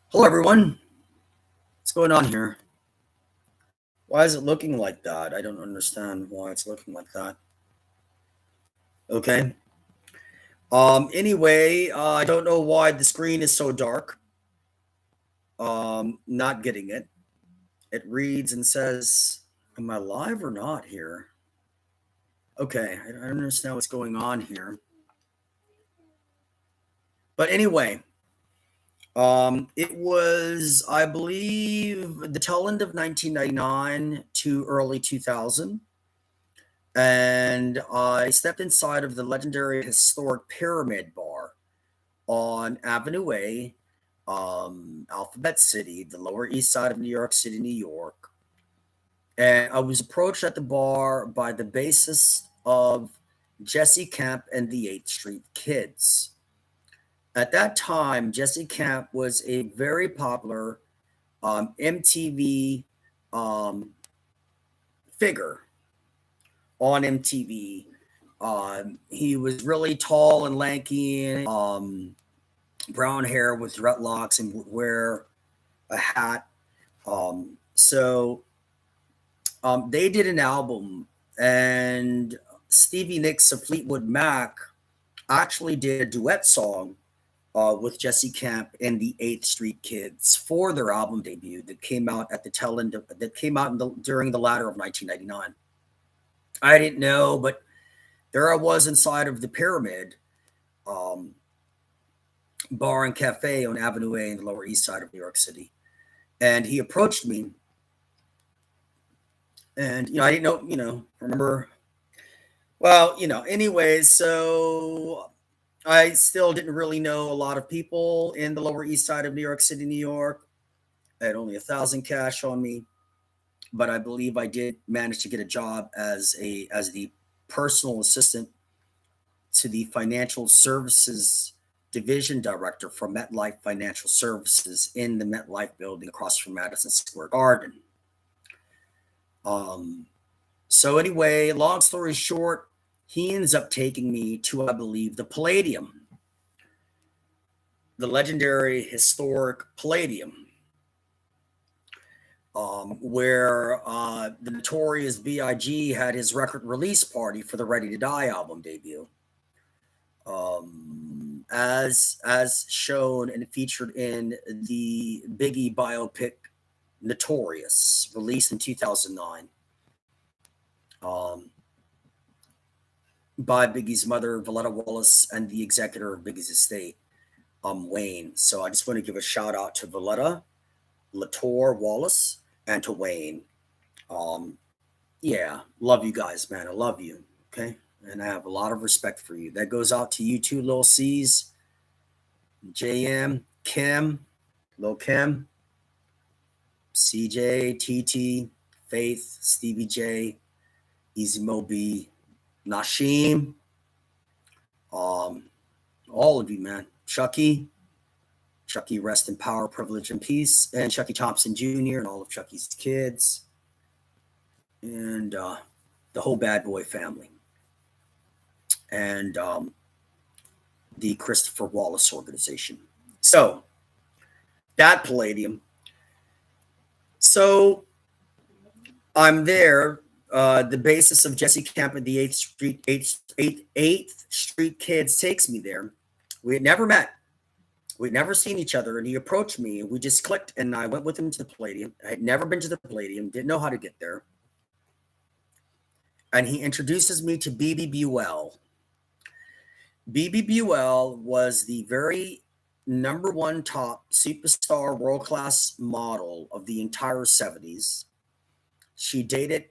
Hello, everyone. What's going on here? Why is it looking like that? I don't understand why it's looking like that. Okay. Anyway, I don't know why the screen is so dark. Not getting it. It reads and says, am I live or not here? Okay, I don't understand what's going on here. But anyway, it was, I believe, the tail end of 1999 to early 2000. And I stepped inside of the legendary historic Pyramid Bar on Avenue A, Alphabet City, the Lower East Side of New York City, New York. And I was approached at the bar by the bassist of Jesse Camp and the 8th Street Kidz. At that time, Jesse Camp was a very popular MTV figure on MTV. He was really tall and lanky, brown hair with dreadlocks, and would wear a hat. So they did an album, and Stevie Nicks of Fleetwood Mac actually did a duet song with Jesse Camp and the 8th Street Kidz for their album debut that came out at the tail end of, that came out during the latter of 1999. I didn't know, but there I was inside of the Pyramid Bar and Cafe on Avenue A in the Lower East Side of New York City. And he approached me. And, I didn't know, remember. Well, anyways, so I still didn't really know a lot of people in the Lower East Side of New York City, New York. I had only 1,000 cash on me, but I believe I did manage to get a job as the personal assistant to the financial services division director for MetLife Financial Services in the MetLife building across from Madison Square Garden. So anyway, long story short, he ends up taking me to, I believe, the Palladium, the legendary historic Palladium, where the notorious B.I.G had his record release party for the Ready to Die album debut. As shown and featured in the Biggie biopic Notorious, released in 2009. By Biggie's mother, Valletta Wallace, and the executor of Biggie's estate, Wayne. So I just want to give a shout out to Valletta, Lator Wallace, and to Wayne. Yeah, love you guys, man. I love you. Okay. And I have a lot of respect for you. That goes out to you two little C's, JM, Kim, Lil Kim, CJ, TT, Faith, Stevie J, Easy Mo B, Nashim, all of you, man. Chucky, rest in power, privilege, and peace, and Chucky Thompson Jr. and all of Chucky's kids, and the whole Bad Boy family, and the Christopher Wallace organization. So that Palladium. So I'm there. The basis of Jesse Camp and the 8th Street Kidz takes me there. We had never met. We'd never seen each other, and he approached me, and we just clicked, and I went with him to the Palladium. I had never been to the Palladium, didn't know how to get there. And he introduces me to Bebe Buell. Bebe Buell was the very #1 top superstar world-class model of the entire 70s. She dated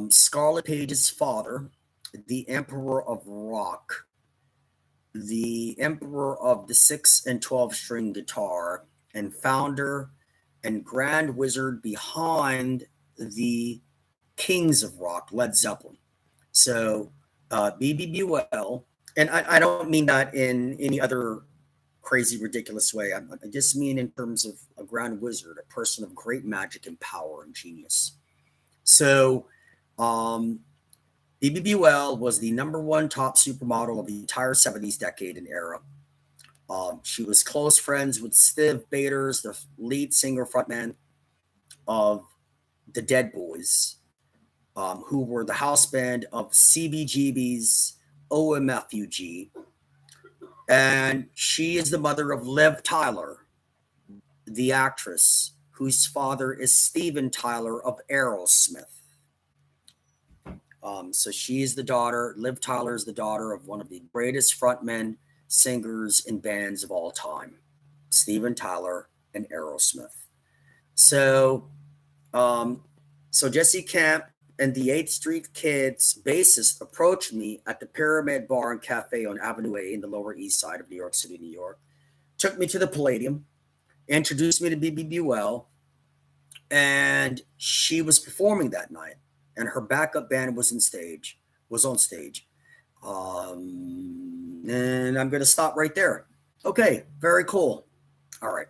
Scarlet Page's father, the Emperor of Rock, the Emperor of the 6 and 12 string guitar, and founder and grand wizard behind the Kings of Rock, Led Zeppelin. So Bebe Buell, and I don't mean that in any other crazy, ridiculous way. I just mean in terms of a grand wizard, a person of great magic and power and genius. So Bebe Buell was the #1 top supermodel of the entire 70s decade and era. She was close friends with Steve Bators, the lead singer frontman of the Dead Boys, who were the house band of CBGB's OMFUG. And she is the mother of Liv Tyler, the actress, whose father is Steven Tyler of AEROSMITH. So she is the daughter, Liv Tyler is the daughter of one of the greatest frontmen, singers, and bands of all time, Steven Tyler and AEROSMITH. So, so Jesse Camp and the 8th Street Kidz bassist approached me at the Pyramid Bar and Cafe on Avenue A in the Lower East Side of New York City, New York. Took me to the Palladium, introduced me to Bebe Buell, and she was performing that night, and her backup band was on stage. And I'm going to stop right there. Okay, very cool. All right.